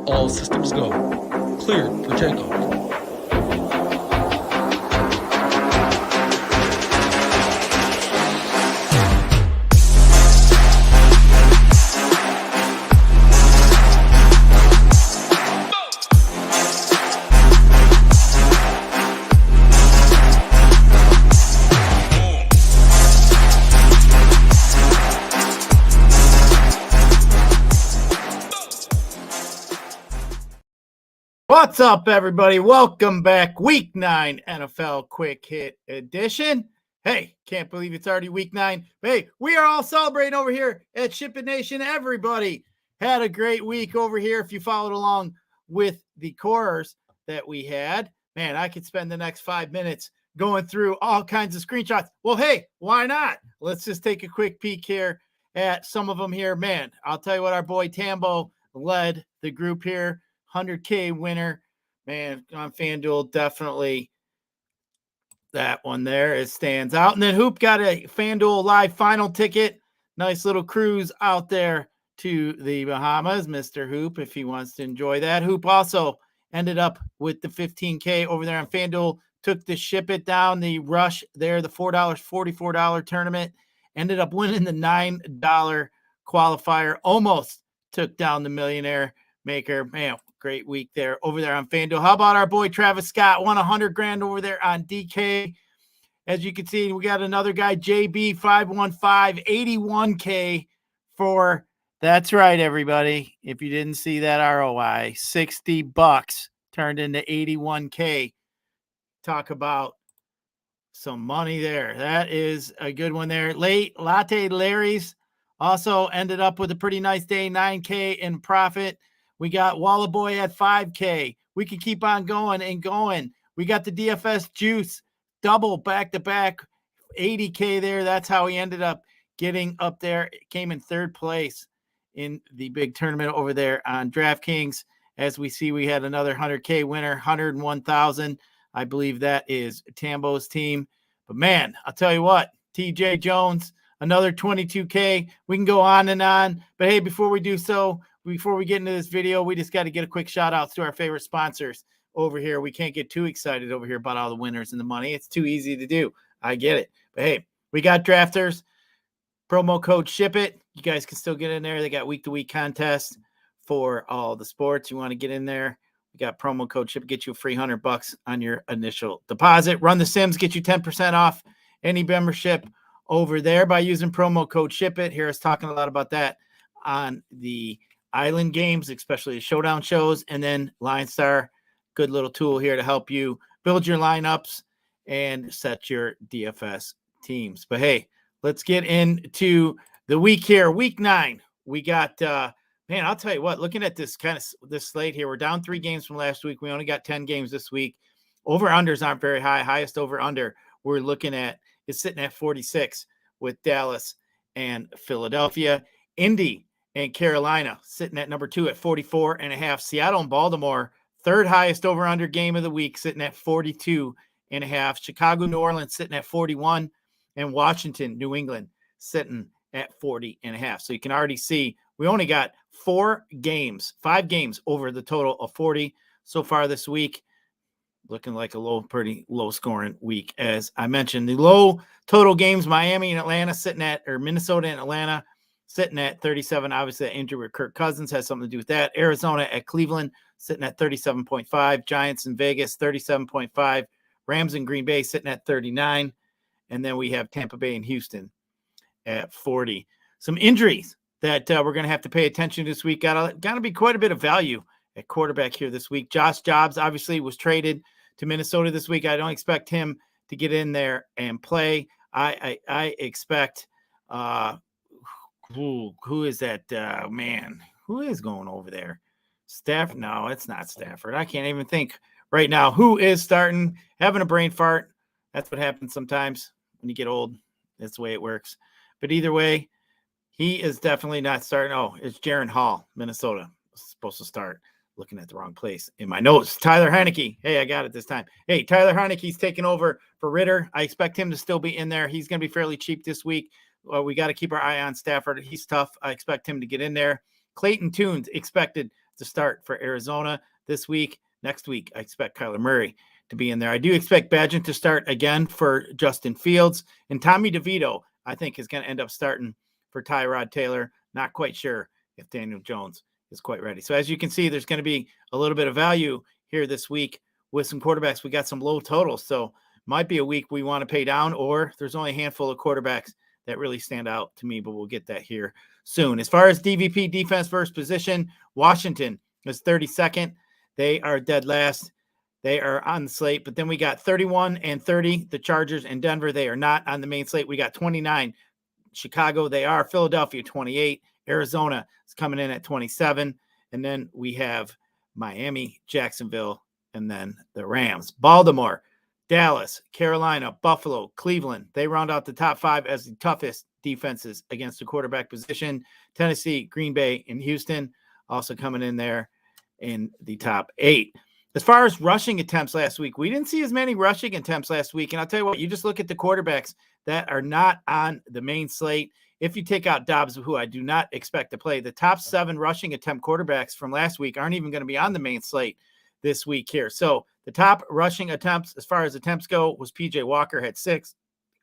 All systems go. Cleared for takeoff. What's up, everybody? Welcome back. Week 9 NFL Quick Hit Edition. Hey, can't believe it's already Week 9. Hey, we are all celebrating over here at SHIPIT Nation. Everybody had a great week over here. If you followed along with the cores that we had, man, I could spend the next 5 minutes going through all kinds of screenshots. Well, hey, why not? Let's just take a quick peek here at some of them here. Man, I'll tell you what, our boy Tambo led the group here. 100K winner, man, on FanDuel, definitely that one there. It stands out. And then Hoop got a FanDuel live final ticket. Nice little cruise out there to the Bahamas, Mr. Hoop, if he wants to enjoy that. Hoop also ended up with the 15K over there on FanDuel, took the SHIPIT down, the rush there, the $44 tournament, ended up winning the $9 qualifier, almost took down the millionaire maker. Man, great week there over there on FanDuel. How about our boy Travis Scott? Won $100,000 over there on DK. As you can see, we got another guy, JB515, 81K for, that's right, everybody. If you didn't see that ROI, $60 turned into 81K. Talk about some money there. That is a good one there. Latte Larry's also ended up with a pretty nice day, 9K in profit. We got Walla Boy at 5K. We can keep on going and going. We got the DFS Juice double back-to-back, 80K there. That's how he ended up getting up there. It came in third place in the big tournament over there on DraftKings. As we see, we had another 100K winner, 101,000. I believe that is Tambo's team. But, man, I'll tell you what, TJ Jones, another 22K. We can go on and on. But, hey, before we do so, before we get into this video, we just got to get a quick shout out to our favorite sponsors over here. We can't get too excited over here about all the winners and the money. It's too easy to do. I get it. But hey, we got drafters, promo code SHIPIT. You guys can still get in there. They got week-to-week contests for all the sports. You want to get in there. We got promo code SHIPIT, get you a free $100 on your initial deposit. Run the Sims, get you 10% off any membership over there by using promo code SHIPIT. Here is talking a lot about that on the Island games, especially the showdown shows, and then LineStar, good little tool here to help you build your lineups and set your DFS teams. But hey, let's get into the week here. Week 9, we got, man, I'll tell you what, looking at this this slate here, we're down 3 games from last week. We only got 10 games this week. Over-unders aren't very high. Highest over-under we're looking at is sitting at 46 with Dallas and Philadelphia. Indy and Carolina sitting at number 2 at 44.5. Seattle and Baltimore, third highest over-under game of the week, sitting at 42.5. Chicago, New Orleans sitting at 41. And Washington, New England sitting at 40.5. So you can already see we only got 5 games over the total of 40 so far this week. Looking like a pretty low scoring week. As I mentioned, the low total games, Miami and Atlanta sitting at, or Minnesota and Atlanta sitting at 37. Obviously, that injury with Kirk Cousins has something to do with that. Arizona at Cleveland sitting at 37.5. Giants in Vegas, 37.5. Rams in Green Bay sitting at 39. And then we have Tampa Bay and Houston at 40. Some injuries that we're going to have to pay attention to this week. Got to be quite a bit of value at quarterback here this week. Josh Jacobs obviously was traded to Minnesota this week. I don't expect him to get in there and play. I expect who is that man? Who is going over there? Stafford? No, it's not Stafford. I can't even think right now who is starting. Having a brain fart. That's what happens sometimes when you get old. That's the way it works. But either way, he is definitely not starting. Oh, it's Jaron Hall, Minnesota. Supposed to start. Looking at the wrong place in my notes. Tyler Heineke. Hey, I got it this time. Hey, Tyler Heineke's taking over for Ritter. I expect him to still be in there. He's going to be fairly cheap this week. We got to keep our eye on Stafford. He's tough. I expect him to get in there. Clayton Tunes expected to start for Arizona this week. Next week, I expect Kyler Murray to be in there. I do expect Badgett to start again for Justin Fields. And Tommy DeVito, I think, is going to end up starting for Tyrod Taylor. Not quite sure if Daniel Jones is quite ready. So as you can see, there's going to be a little bit of value here this week with some quarterbacks. We got some low totals. So might be a week we want to pay down, or there's only a handful of quarterbacks that really stand out to me, but we'll get that here soon. As far as DVP, defense versus position, Washington is 32nd. They are dead last. They are on the slate, but then we got 31 and 30, the Chargers and Denver. They are not on the main slate. We got 29, Chicago. They are. Philadelphia, 28. Arizona is coming in at 27. And then we have Miami, Jacksonville, and then the Rams. Baltimore, Dallas, Carolina, Buffalo, Cleveland. They round out the top 5 as the toughest defenses against the quarterback position. Tennessee, Green Bay, and Houston also coming in there in the top 8. As far as rushing attempts last week, we didn't see as many rushing attempts last week. And I'll tell you what, you just look at the quarterbacks that are not on the main slate. If you take out Dobbs, who I do not expect to play, the top 7 rushing attempt quarterbacks from last week aren't even going to be on the main slate this week here. So the top rushing attempts, as far as attempts go, was PJ Walker, had 6.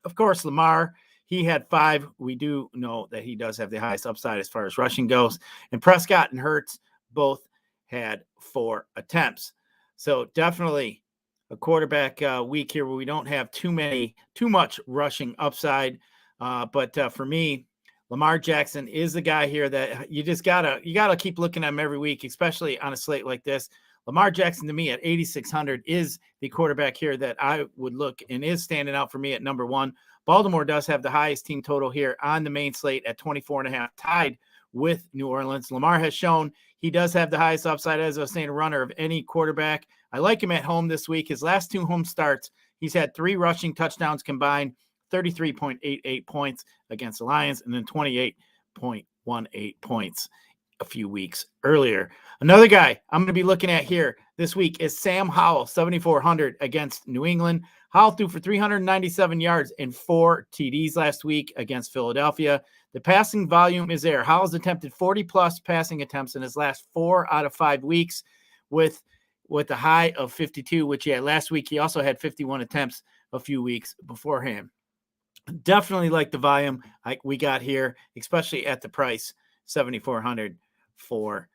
Of course, Lamar, he had 5. We do know that he does have the highest upside as far as rushing goes. And Prescott and Hurts both had 4 attempts. So definitely a quarterback week here where we don't have too much rushing upside. But for me, Lamar Jackson is the guy here that you gotta keep looking at him every week, especially on a slate like this. Lamar Jackson, to me, at 8,600 is the quarterback here that I would look and is standing out for me at number 1. Baltimore does have the highest team total here on the main slate at 24.5, tied with New Orleans. Lamar has shown he does have the highest upside, as I was saying, a runner of any quarterback. I like him at home this week. His last 2 home starts, he's had 3 rushing touchdowns combined, 33.88 points against the Lions, and then 28.18 points a few weeks earlier. Another guy I'm going to be looking at here this week is Sam Howell, 7,400 against New England. Howell threw for 397 yards and 4 TDs last week against Philadelphia. The passing volume is there. Howell's attempted 40-plus passing attempts in his last 4 out of 5 weeks with a high of 52, which he had last week. He also had 51 attempts a few weeks beforehand. Definitely like the volume we got here, especially at the price, 7,400 for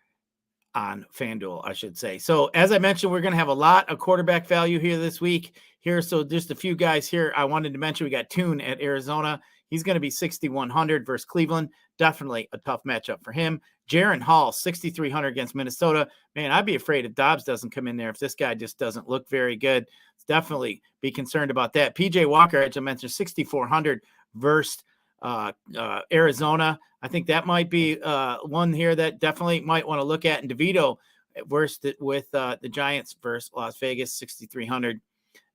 on FanDuel, I should say. So as I mentioned, we're going to have a lot of quarterback value here this week. So just a few guys here I wanted to mention. We got Tune at Arizona. He's going to be 6,100 versus Cleveland. Definitely a tough matchup for him. Jaron Hall, 6,300 against Minnesota. Man, I'd be afraid if Dobbs doesn't come in there, if this guy just doesn't look very good. Definitely be concerned about that. PJ Walker, as I mentioned, 6,400 versus Arizona. I think that might be one here that definitely might want to look at. And DeVito versus with the Giants versus Las Vegas, 6,300.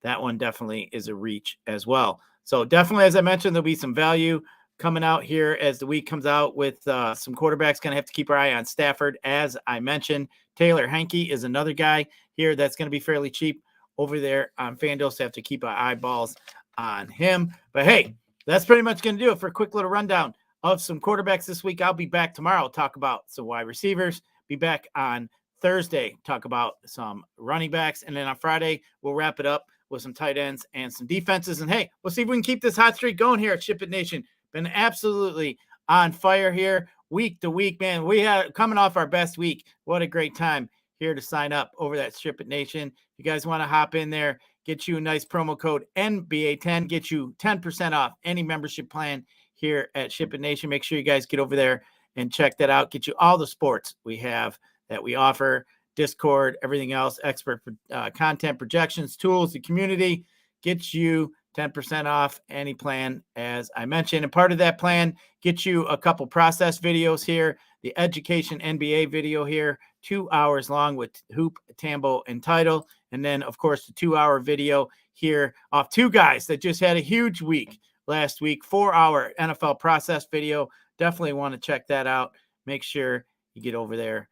That one definitely is a reach as well. So definitely, as I mentioned, there'll be some value coming out here as the week comes out with some quarterbacks. Going to have to keep our eye on Stafford, as I mentioned. Taylor Henke is another guy here that's going to be fairly cheap over there on FanDuel, so have to keep our eyeballs on him. But hey, that's pretty much going to do it for a quick little rundown of some quarterbacks this week. I'll be back tomorrow, talk about some wide receivers. Be back on Thursday, talk about some running backs. And then on Friday, we'll wrap it up with some tight ends and some defenses. And hey, we'll see if we can keep this hot streak going here at SHIPIT Nation. Been absolutely on fire here week to week, man. We have coming off our best week. What a great time here to sign up over that SHIPIT Nation. If you guys want to hop in there, get you a nice promo code NBA10, get you 10% off any membership plan here at SHIPIT Nation. Make sure you guys get over there and check that out. Get you all the sports we have that we offer, Discord, everything else, expert content, projections, tools, the community. Get you 10% off any plan, as I mentioned. And part of that plan, get you a couple process videos here, the Education NBA video here, 2 hours long with Hoop, Tambo, and Title. And then, of course, the 2-hour video here off 2 guys that just had a huge week last week, 4-hour NFL process video. Definitely want to check that out. Make sure you get over there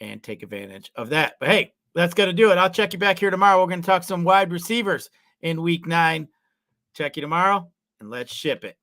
and take advantage of that. But hey, that's going to do it. I'll check you back here tomorrow. We're going to talk some wide receivers in week 9. Check you tomorrow, and let's ship it.